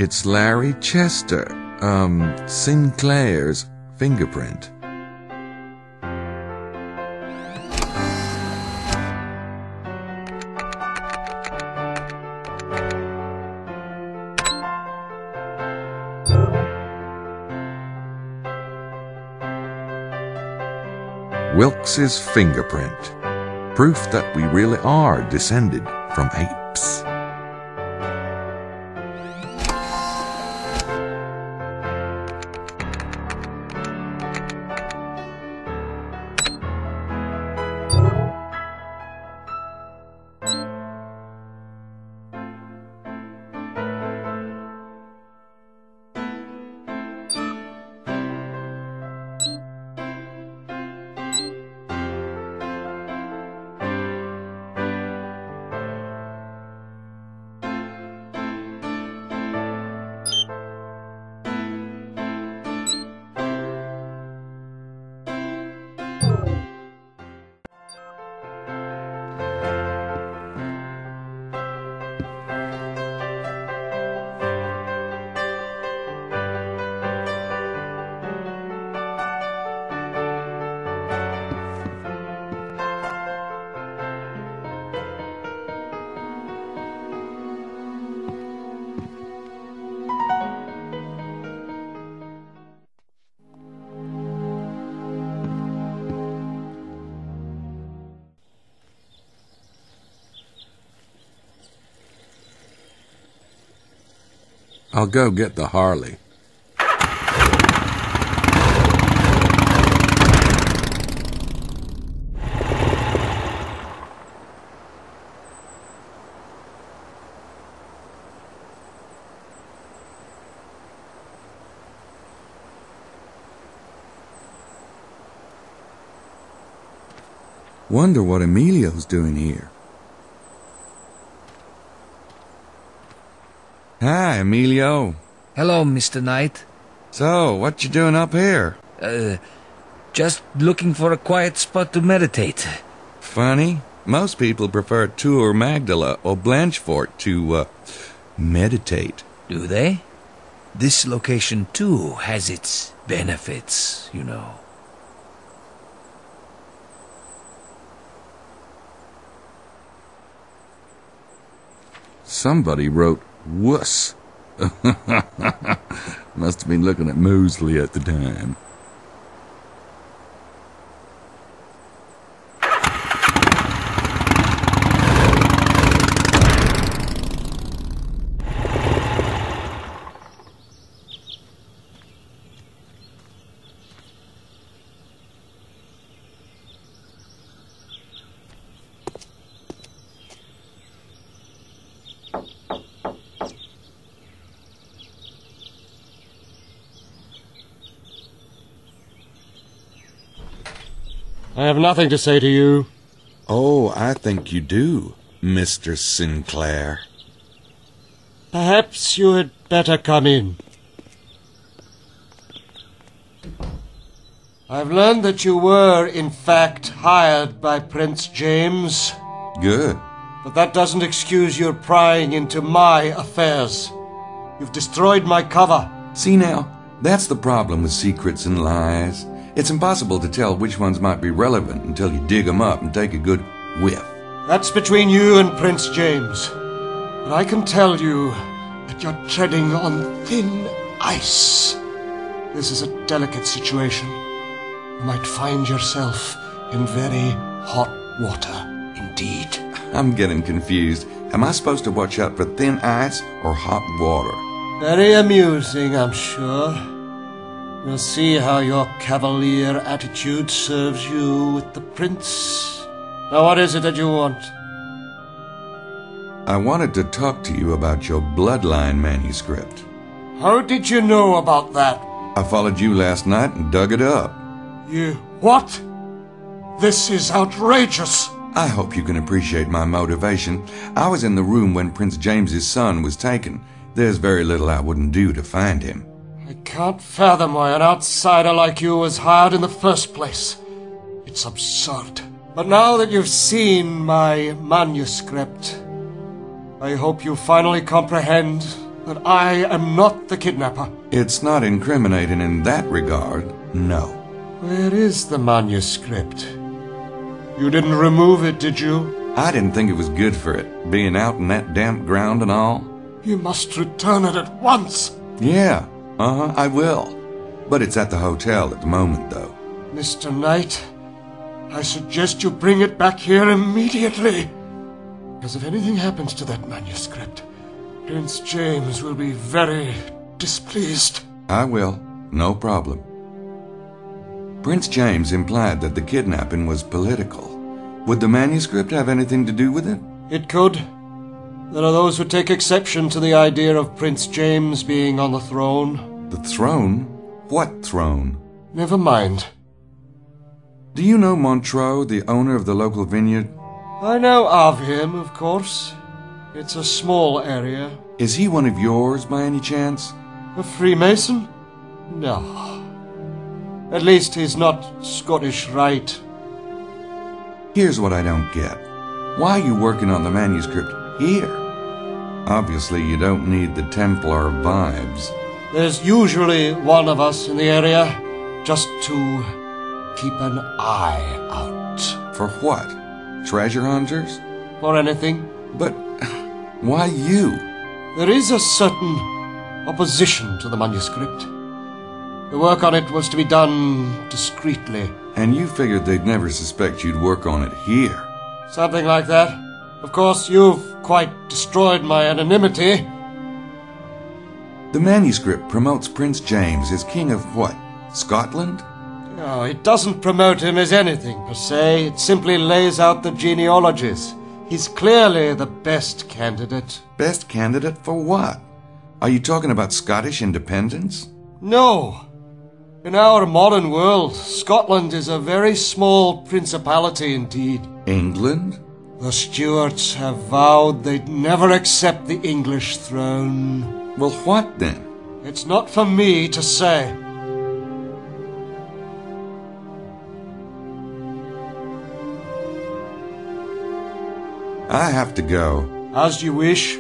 It's Larry Chester, Sinclair's fingerprint. Wilkes's fingerprint. Proof that we really are descended from apes. I'll go get the Harley. Wonder what Emilio's doing here. Hi, Emilio. Hello, Mr. Knight. So, what you doing up here? Just looking for a quiet spot to meditate. Funny. Most people prefer Tour Magdala or Blanchefort to, meditate. Do they? This location, too, has its benefits, you know. Somebody wrote wuss. Must have been looking at Mosley at the time. I have nothing to say to you. Oh, I think you do, Mr. Sinclair. Perhaps you had better come in. I've learned that you were, in fact, hired by Prince James. Good. But that doesn't excuse your prying into my affairs. You've destroyed my cover. See now, that's the problem with secrets and lies. It's impossible to tell which ones might be relevant until you dig them up and take a good whiff. That's between you and Prince James. But I can tell you that you're treading on thin ice. This is a delicate situation. You might find yourself in very hot water indeed. I'm getting confused. Am I supposed to watch out for thin ice or hot water? Very amusing, I'm sure. We'll see how your cavalier attitude serves you with the prince. Now, what is it that you want? I wanted to talk to you about your bloodline manuscript. How did you know about that? I followed you last night and dug it up. You... what? This is outrageous. I hope you can appreciate my motivation. I was in the room when Prince James's son was taken. There's very little I wouldn't do to find him. I can't fathom why an outsider like you was hired in the first place. It's absurd. But now that you've seen my manuscript, I hope you finally comprehend that I am not the kidnapper? It's not incriminating in that regard, no. Where is the manuscript? You didn't remove it, did you? I didn't think it was good for it, being out in that damp ground and all. You must return it at once. Yeah, I will. But it's at the hotel at the moment, though. Mr. Knight, I suggest you bring it back here immediately. Because if anything happens to that manuscript, Prince James will be very displeased. I will. No problem. Prince James implied that the kidnapping was political. Would the manuscript have anything to do with it? It could. There are those who take exception to the idea of Prince James being on the throne. The throne? What throne? Never mind. Do you know Montreux, the owner of the local vineyard? I know of him, of course. It's a small area. Is he one of yours, by any chance? A Freemason? No. At least he's not Scottish Rite. Here's what I don't get. Why are you working on the manuscript here? Obviously, you don't need the Templar vibes. There's usually one of us in the area, just to keep an eye out. For what? Treasure hunters? For anything. But why you? There is a certain opposition to the manuscript. The work on it was to be done discreetly. And you figured they'd never suspect you'd work on it here. Something like that. Of course, you've quite destroyed my anonymity. The manuscript promotes Prince James as King of what? Scotland? No, it doesn't promote him as anything, per se. It simply lays out the genealogies. He's clearly the best candidate. Best candidate for what? Are you talking about Scottish independence? No. In our modern world, Scotland is a very small principality indeed. England? The Stuarts have vowed they'd never accept the English throne. Well, what then? It's not for me to say. I have to go. As you wish.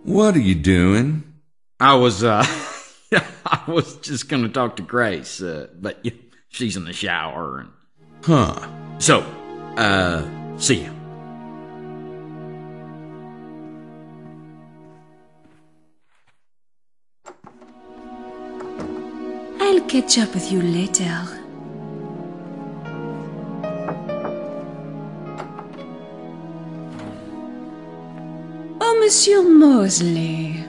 What are you doing? I was just gonna talk to Grace, but she's in the shower and... Huh. So, see ya. I'll catch up with you later. Oh, Monsieur Mosley.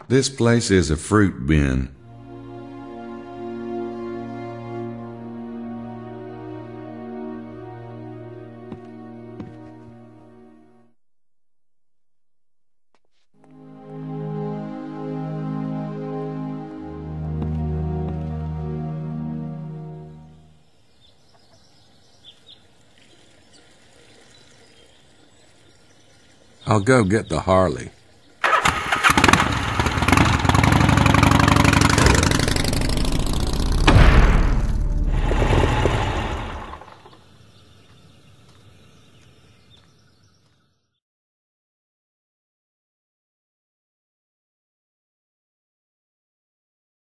This place is a fruit bin. I'll go get the Harley.